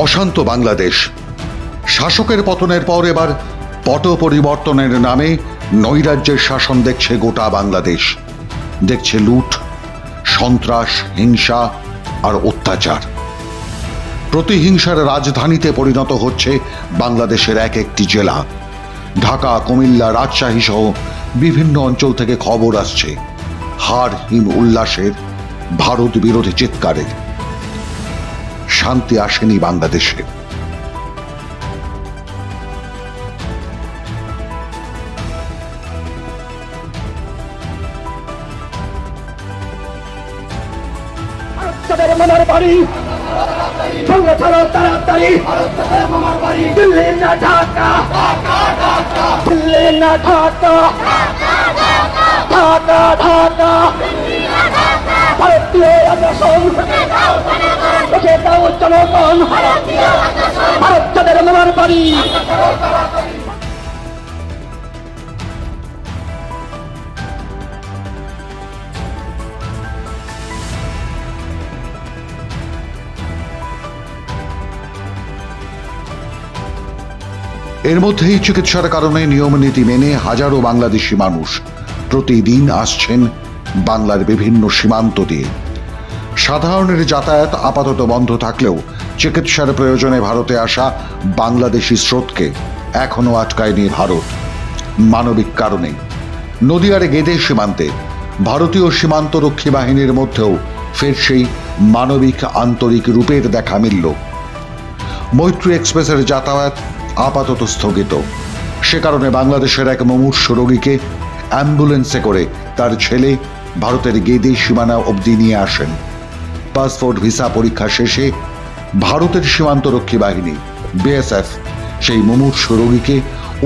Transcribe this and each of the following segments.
অশান্ত বাংলাদেশ। শাসকের পতনের পর এবার পট পরিবর্তনের নামে নৈরাজ্যের শাসন দেখছে গোটা বাংলাদেশ। দেখছে লুট, সন্ত্রাস, হিংসা আর অত্যাচার। প্রতিহিংসার রাজধানীতে পরিণত হচ্ছে বাংলাদেশের এক একটি জেলা। ঢাকা, কুমিল্লা, রাজশাহী সহ বিভিন্ন অঞ্চল থেকে খবর আসছে হাড় হিম উল্লাসের, ভারত বিরোধী চিৎকারের। শান্তি আসেনি বাংলাদেশে। মামার বাড়ি বাংলা ছাড়ো তাড়াতাড়ি, দিল্লি না ঢাকা, দিল্লি না ঢাকা, ঢাকা ঢাকা, ভারতীয় আগ্রাসন রুখে দাও জনগণ, ভারত তাদের মামার বাড়ি। এর মধ্যেই চিকিৎসার কারণে নিয়ম নীতি মেনে হাজারো বাংলাদেশি মানুষ প্রতিদিন আসছেন বাংলার বিভিন্ন সীমান্ত দিয়ে। সাধারণের যাতায়াত আপাতত বন্ধ থাকলেও চিকিৎসার প্রয়োজনে ভারতে আসা বাংলাদেশি স্রোতকে এখনো আটকায়নি ভারত। মানবিক কারণে নদিয়ার গেদে সীমান্তে ভারতীয় সীমান্তরক্ষী বাহিনীর মধ্যেও ফের সেই মানবিক আন্তরিক রূপের দেখা মিলল। মৈত্রী এক্সপ্রেসের যাতায়াত আপাতত স্থগিত। সে কারণে বাংলাদেশের এক মুমূর্ষু রোগীকে অ্যাম্বুলেন্সে করে তার ছেলে ভারতের গেদে সীমানা অবধি নিয়ে আসেন। পাসপোর্ট ভিসা পরীক্ষা শেষে ভারতের সীমান্তরক্ষী বাহিনী বিএসএফ সেই মুমূর্ষু রোগীকে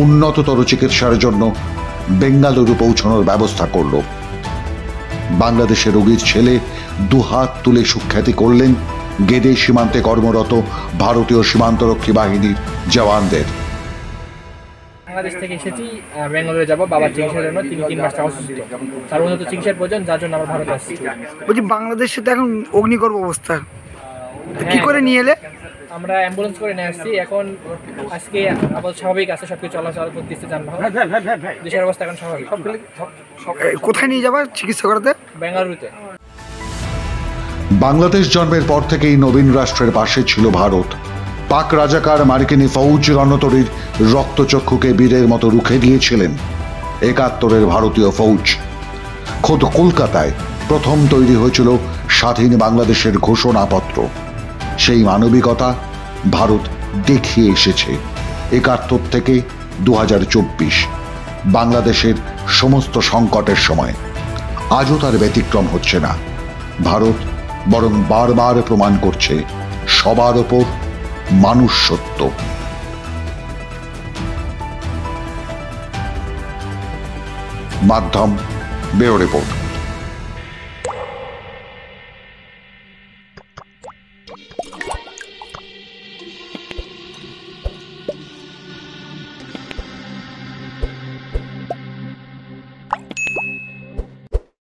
উন্নততর চিকিৎসার জন্য বেঙ্গালুরু পৌঁছানোর ব্যবস্থা করল। বাংলাদেশের রোগীর ছেলে দুহাত তুলে সুখ্যাতি করলেন গেদে সীমান্তে কর্মরত ভারতীয় সীমান্তরক্ষী বাহিনীর জওয়ানদের। বাংলাদেশ থেকে এসেছি, বেঙ্গালুরু যাবো বাবার চিকিৎসার জন্য। 3 মাস অসুস্থ, তার উন্নত চিকিৎসার প্রয়োজন, যার জন্য আমরা ভারতে আসছি। বলছি বাংলাদেশে তো এখন অগ্নিগর্ভ অবস্থা, কি করে নিয়ে এলে? আমরা অ্যাম্বুলেন্স করে নিয়ে আসছি। এখন আজকে আপাতত স্বাভাবিক আছে, সবকিছু চলাচল করতেছে, যানবাহন, দেশের অবস্থা এখন স্বাভাবিক। কোথায় নিয়ে যাবা চিকিৎসা করাতে? বেঙ্গালুরুতে। বাংলাদেশ জন্মের পর থেকেই নবীন রাষ্ট্রের পাশে ছিল ভারত। পাক রাজাকার মার্কিনী ফৌজ রণতরীর রক্তচক্ষুকে বীরের মতো রুখে দিয়েছিলেন ৭১-এর ভারতীয় ফৌজ। খোদ কলকাতায় প্রথম তৈরি হয়েছিল স্বাধীন বাংলাদেশের ঘোষণাপত্র। সেই মানবিকতা ভারত দেখিয়ে এসেছে ৭১ থেকে ২০২৪ বাংলাদেশের সমস্ত সংকটের সময়। আজও তার ব্যতিক্রম হচ্ছে না। ভারত বরং বারবার প্রমাণ করছে সবার ওপর মানুষ সত্য। মাধ্যম ব্যুরো রিপোর্ট।